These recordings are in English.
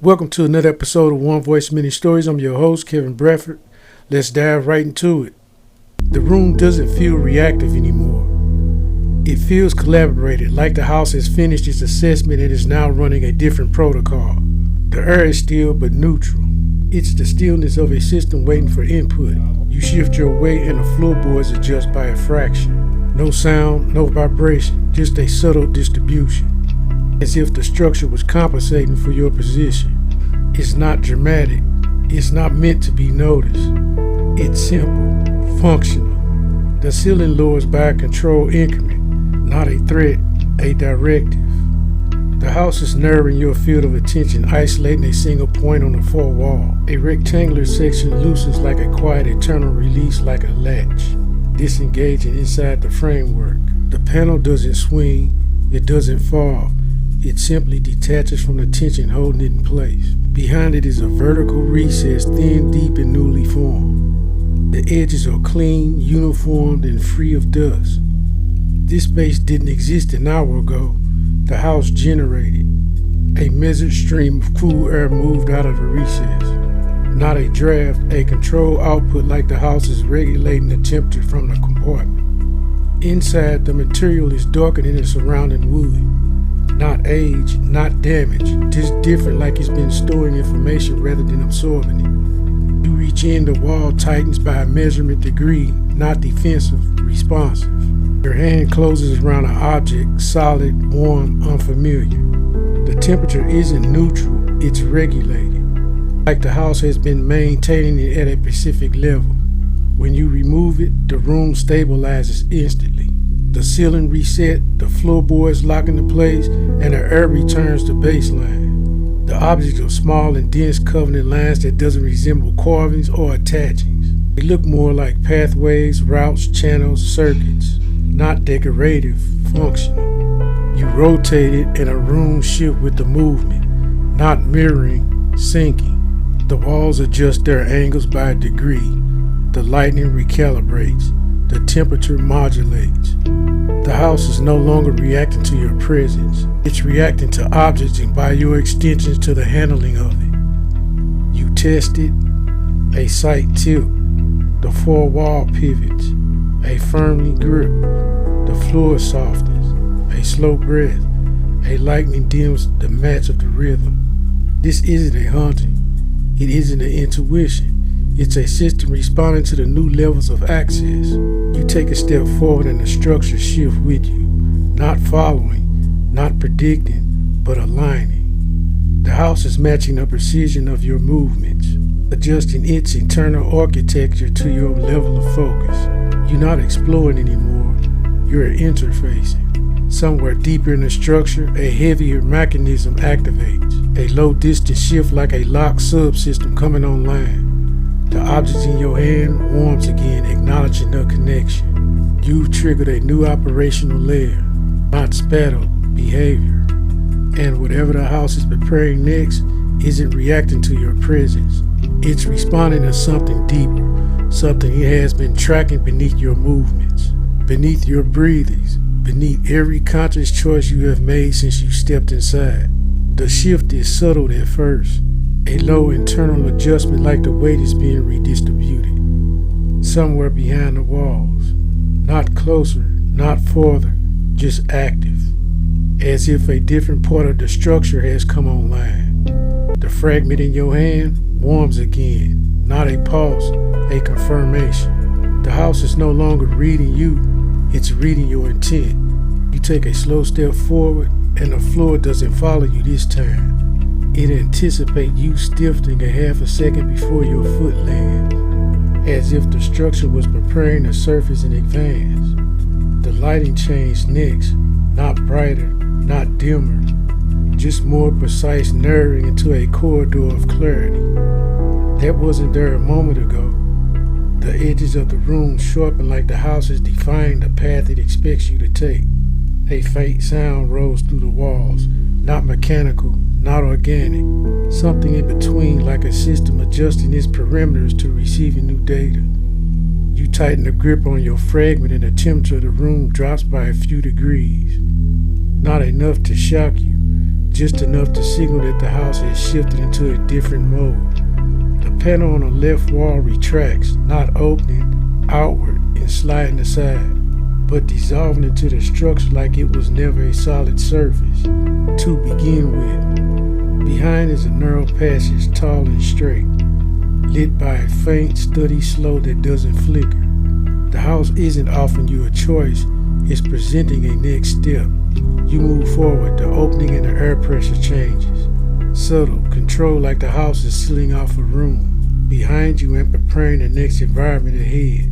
Welcome to another episode of One Voice Many Stories. I'm your host, Kevin Bradford. Let's dive right into it. The room doesn't feel reactive anymore. It feels collaborated, like the house has finished its assessment and is now running a different protocol. The air is still but neutral. It's the stillness of a system waiting for input. You shift your weight and the floorboards adjust by a fraction. No sound, no vibration, just a subtle distribution. As if the structure was compensating for your position. It's not dramatic. It's not meant to be noticed. It's simple, functional. The ceiling lowers by a controlled increment, not a threat, a directive. The house is narrowing your field of attention, isolating a single point on the far wall. A rectangular section loosens like a quiet eternal release, like a latch, disengaging inside the framework. The panel doesn't swing, it doesn't fall. It simply detaches from the tension holding it in place. Behind it is a vertical recess, thin, deep, and newly formed. The edges are clean, uniformed, and free of dust. This space didn't exist an hour ago. The house generated. A measured stream of cool air moved out of the recess. Not a draft, a controlled output like the house is regulating the temperature from the compartment. Inside, the material is darker than the surrounding wood. Not age, not damage, just different, like it's been storing information rather than absorbing it. You reach in, the wall tightens by a measurement degree, not defensive, responsive. Your hand closes around an object, solid, warm, unfamiliar. The temperature isn't neutral, it's regulated. Like the house has been maintaining it at a specific level. When you remove it, the room stabilizes instantly. The ceiling reset, the floorboards lock into place, and the air returns to baseline. The objects are small and dense, covenant lines that doesn't resemble carvings or attachings. They look more like pathways, routes, channels, circuits, not decorative, functional. You rotate it and a room shifts with the movement, not mirroring, sinking. The walls adjust their angles by a degree. The lighting recalibrates. The temperature modulates. The house is no longer reacting to your presence. It's reacting to objects and by your extensions to the handling of it. You test it, a slight tilt, the four wall pivots, a firmly grip, the floor softens, a slow breath, a lightning dims the match of the rhythm. This isn't a haunting, it isn't an intuition. It's a system responding to the new levels of access. You take a step forward and the structure shifts with you, not following, not predicting, but aligning. The house is matching the precision of your movements, adjusting its internal architecture to your level of focus. You're not exploring anymore, you're interfacing. Somewhere deeper in the structure, a heavier mechanism activates, a low distance shift like a locked subsystem coming online. The object in your hand warms again, acknowledging the connection. You've triggered a new operational layer, not spattle, behavior. And whatever the house is preparing next isn't reacting to your presence. It's responding to something deeper, something it has been tracking beneath your movements, beneath your breathings, beneath every conscious choice you have made since you stepped inside. The shift is subtle at first. A low internal adjustment like the weight is being redistributed. Somewhere behind the walls. Not closer, not farther, just active. As if a different part of the structure has come online. The fragment in your hand warms again. Not a pulse, a confirmation. The house is no longer reading you, it's reading your intent. You take a slow step forward and the floor doesn't follow you this time. It anticipates you stiffening a half a second before your foot lands, as if the structure was preparing the surface in advance. The lighting changed next, not brighter, not dimmer, just more precise, narrowing into a corridor of clarity. That wasn't there a moment ago. The edges of the room sharpened like the house is defying the path it expects you to take. A faint sound rose through the walls, not mechanical, not organic, something in between, like a system adjusting its perimeters to receiving new data. You tighten the grip on your fragment and the temperature of the room drops by a few degrees. Not enough to shock you, just enough to signal that the house has shifted into a different mode. The panel on the left wall retracts, not opening outward and sliding aside, but dissolving into the structure like it was never a solid surface to begin with. Behind is a narrow passage, tall and straight, lit by a faint, steady glow that doesn't flicker. The house isn't offering you a choice, it's presenting a next step. You move forward, the opening and the air pressure changes. Subtle, controlled like the house is sealing off a room behind you and preparing the next environment ahead.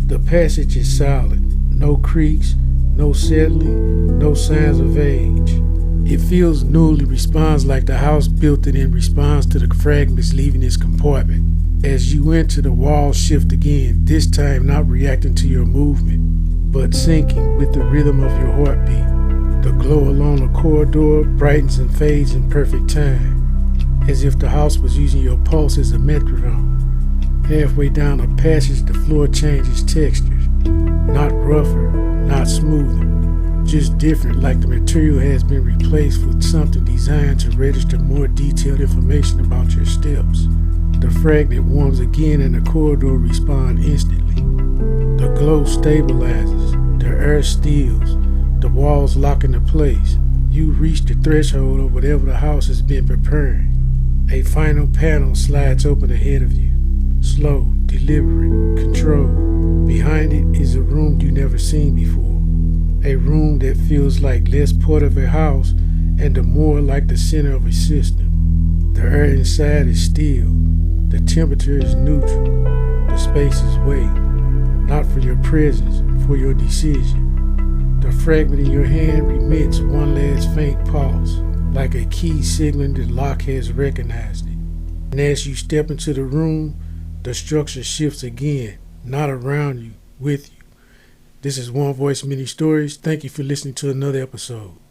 The passage is solid, no creaks, no settling, no signs of age. It feels newly responds like the house built it in response to the fragments leaving its compartment. As you enter, the walls shift again, this time not reacting to your movement, but syncing with the rhythm of your heartbeat. The glow along the corridor brightens and fades in perfect time, as if the house was using your pulse as a metronome. Halfway down the passage, the floor changes textures, not rougher, not smoother, just different, like the material has been replaced with something designed to register more detailed information about your steps. The fragment warms again and the corridor responds instantly. The glow stabilizes, the air stills, the walls lock into place. You reach the threshold of whatever the house has been preparing. A final panel slides open ahead of you. Slow, deliberate, controlled. Behind it is a room you've never seen before. A room that feels like less part of a house and more like the center of a system. The air inside is still. The temperature is neutral. The space is weight. Not for your presence, for your decision. The fragment in your hand remits one last faint pulse, like a key signaling the lock has recognized it. And as you step into the room, the structure shifts again, not around you, with you. This is One Voice Mini Stories. Thank you for listening to another episode.